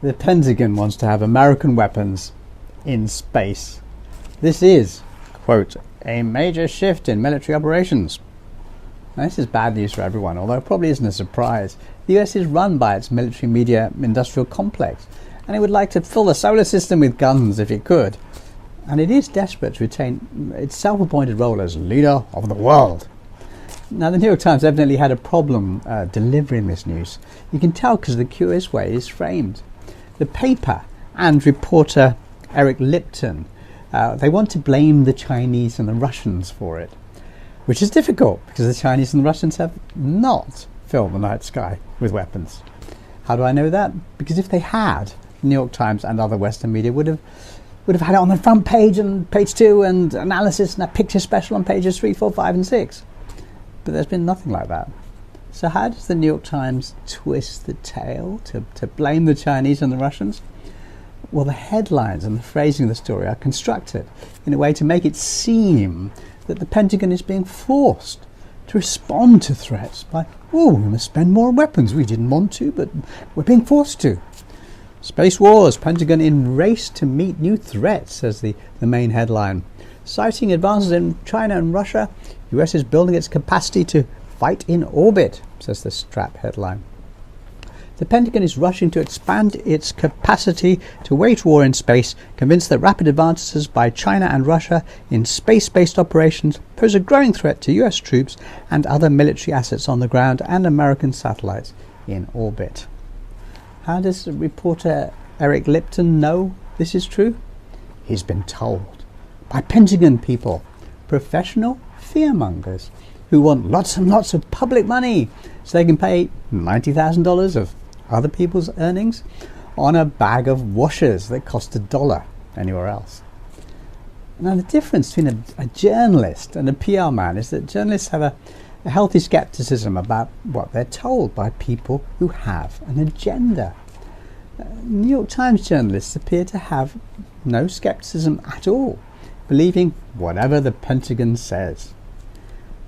The Pentagon wants to have American weapons in space. This is, quote, a major shift in military operations. Now, this is bad news for everyone, although it probably isn't a surprise. The US is run by its military media industrial complex, and it would like to fill the solar system with guns if it could. And it is desperate to retain its self-appointed role as leader of the world. Now, the New York Times evidently had a problem delivering this news. You can tell because of the curious way it is framed. The paper and reporter Eric Lipton, they want to blame the Chinese and the Russians for it, which is difficult because the Chinese and the Russians have not filled the night sky with weapons. How do I know that? Because if they had, the New York Times and other Western media would have had it on the front page and page 2 and analysis and a picture special on pages 3, 4, 5 and 6. But there's been nothing like that. So how does the New York Times twist the tale to blame the Chinese and the Russians? Well, the headlines and the phrasing of the story are constructed in a way to make it seem that the Pentagon is being forced to respond to threats by, oh, we must spend more on weapons. We didn't want to, but we're being forced to. Space wars, Pentagon in race to meet new threats, says the main headline. Citing advances in China and Russia, US is building its capacity to fight in orbit, says the strap headline. The Pentagon is rushing to expand its capacity to wage war in space, convinced that rapid advances by China and Russia in space-based operations pose a growing threat to US troops and other military assets on the ground and American satellites in orbit. How does reporter Eric Lipton know this is true? He's been told by Pentagon people, professional fearmongers who want lots and lots of public money so they can pay $90,000 of other people's earnings on a bag of washers that cost $1 anywhere else. Now, the difference between a journalist and a PR man is that journalists have a healthy skepticism about what they're told by people who have an agenda. New York Times journalists appear to have no skepticism at all, believing whatever the Pentagon says.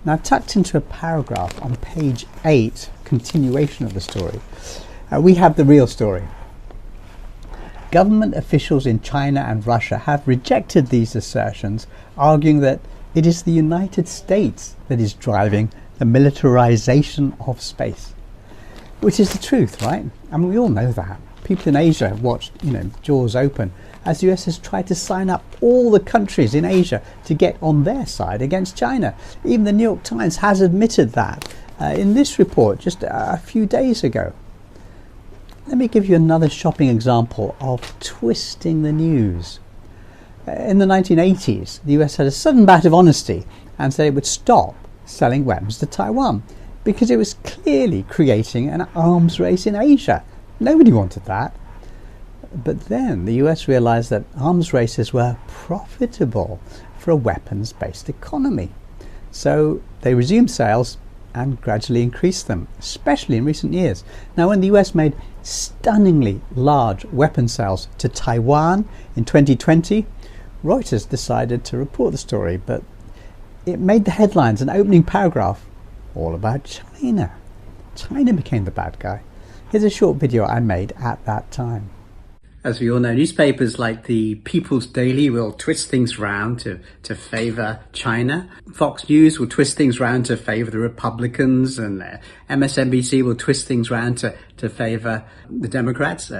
Now, tucked into a paragraph on page 8, continuation of the story, we have the real story. Government officials in China and Russia have rejected these assertions, arguing that it is the United States that is driving the militarization of space. Which is the truth, right? I mean, we all know that. People in Asia have watched, jaws open as the US has tried to sign up all the countries in Asia to get on their side against China. Even the New York Times has admitted that in this report just a few days ago. Let me give you another shopping example of twisting the news. In the 1980s, the US had a sudden bout of honesty and said it would stop selling weapons to Taiwan because it was clearly creating an arms race in Asia. Nobody wanted that. But then the US realized that arms races were profitable for a weapons-based economy. So they resumed sales and gradually increased them, especially in recent years. Now, when the US made stunningly large weapon sales to Taiwan in 2020, Reuters decided to report the story, but it made the headlines an opening paragraph all about China. China became the bad guy. Here's a short video I made at that time. As we all know, newspapers like the People's Daily will twist things round to favour China. Fox News will twist things round to favour the Republicans, and MSNBC will twist things round to favour the Democrats.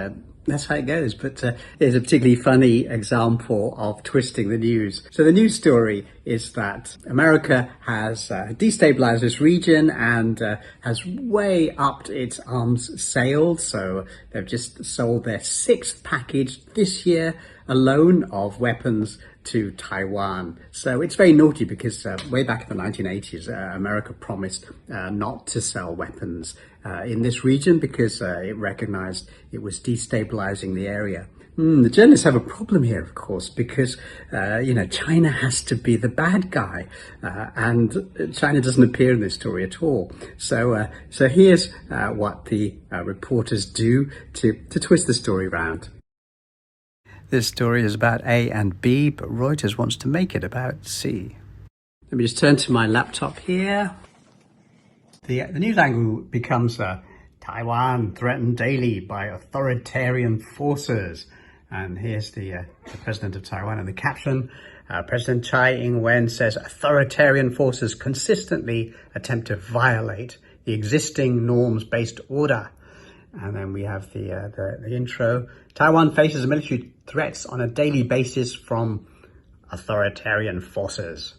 That's how it goes. But here's a particularly funny example of twisting the news. So the news story is that America has destabilized this region and has way upped its arms sales. So they've just sold their 6th package this year alone of weapons to Taiwan. So it's very naughty because way back in the 1980s, America promised not to sell weapons in this region because it recognized it was destabilizing the area. The journalists have a problem here, of course, because, China has to be the bad guy, and China doesn't appear in this story at all. So here's what the reporters do to twist the story round. This story is about A and B, but Reuters wants to make it about C. Let me just turn to my laptop here. The news angle becomes Taiwan threatened daily by authoritarian forces. And here's the president of Taiwan, and the caption, President Tsai Ing-wen says authoritarian forces consistently attempt to violate the existing norms-based order. And then we have the intro. Taiwan faces military threats on a daily basis from authoritarian forces.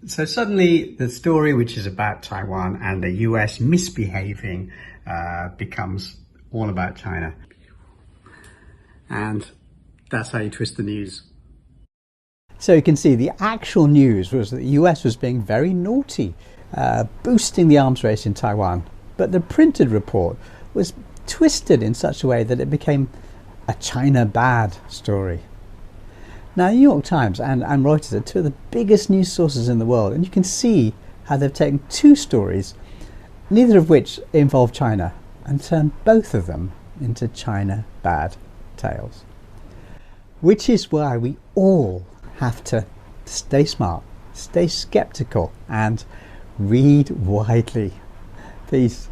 So suddenly the story, which is about Taiwan and the US misbehaving, becomes all about China. And that's how you twist the news. So you can see the actual news was that the US was being very naughty, boosting the arms race in Taiwan. But the printed report was twisted in such a way that it became a China bad story. Now, the New York Times and Reuters are two of the biggest news sources in the world, and you can see how they've taken two stories, neither of which involve China, and turned both of them into China bad tales. Which is why we all have to stay smart, stay skeptical, and read widely. Peace.